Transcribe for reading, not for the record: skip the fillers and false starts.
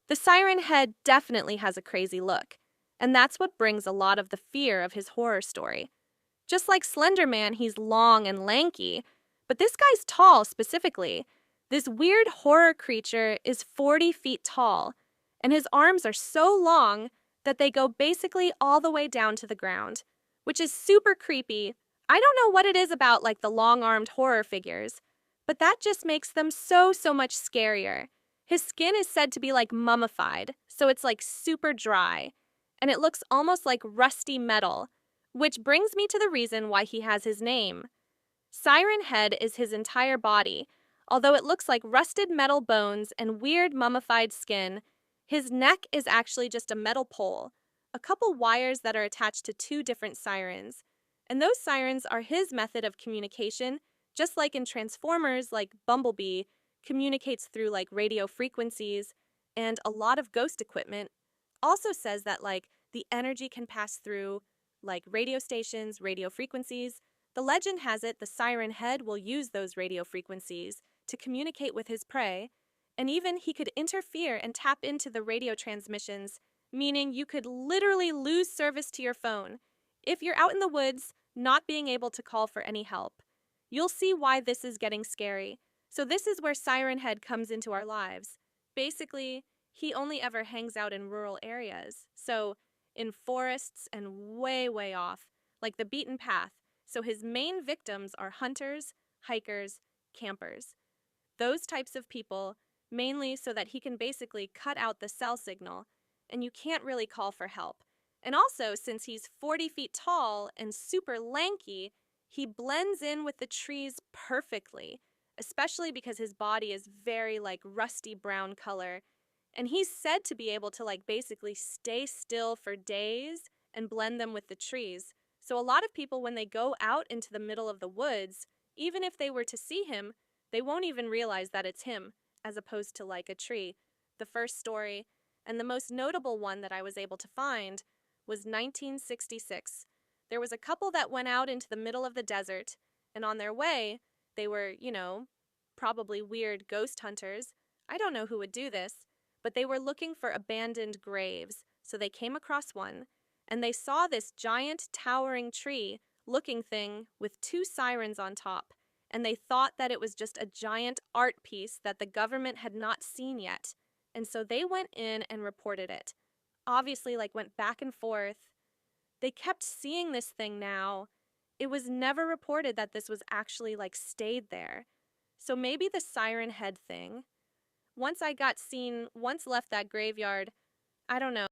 The Siren Head definitely has a crazy look, and that's what brings a lot of the fear of his horror story. Just like Slender Man, he's long and lanky, but this guy's tall specifically. This weird horror creature is 40 feet tall, and his arms are so long that they go basically all the way down to the ground, which is super creepy. I don't know what it is about like the long-armed horror figures, but that just makes them so much scarier. His skin is said to be like mummified, so it's like super dry, and it looks almost like rusty metal, which brings me to the reason why he has his name. Siren Head is his entire body. Although it looks like rusted metal bones and weird mummified skin, his neck is actually just a metal pole, a couple wires that are attached to two different sirens. And those sirens are his method of communication, just like in Transformers, like Bumblebee communicates through like radio frequencies, and a lot of ghost equipment also says that like the energy can pass through like radio stations, radio frequencies. The legend has it the Siren Head will use those radio frequencies to communicate with his prey, and even he could interfere and tap into the radio transmissions, meaning you could literally lose service to your phone if you're out in the woods, not being able to call for any help. You'll see why this is getting scary. So this is where Siren Head comes into our lives. Basically, he only ever hangs out in rural areas, so in forests and way off, like the beaten path. So his main victims are hunters, hikers, campers. Those types of people, mainly so that he can basically cut out the cell signal, and you can't really call for help. And also, since he's 40 feet tall and super lanky, he blends in with the trees perfectly, especially because his body is very like rusty brown color. And he's said to be able to like basically stay still for days and blend them with the trees. So a lot of people, when they go out into the middle of the woods, even if they were to see him, they won't even realize that it's him, as opposed to like a tree. The first story, and the most notable one that I was able to find, was 1966. There was a couple that went out into the middle of the desert, and on their way, they were, probably weird ghost hunters. I don't know who would do this, but they were looking for abandoned graves, so they came across one, and they saw this giant towering tree looking thing with two sirens on top, and they thought that it was just a giant art piece that the government had not seen yet, and so they went in and reported it. Obviously, like, went back and forth. They kept seeing this thing now. It was never reported that this was actually, like, stayed there. So maybe the Siren Head thing. Once left that graveyard, I don't know.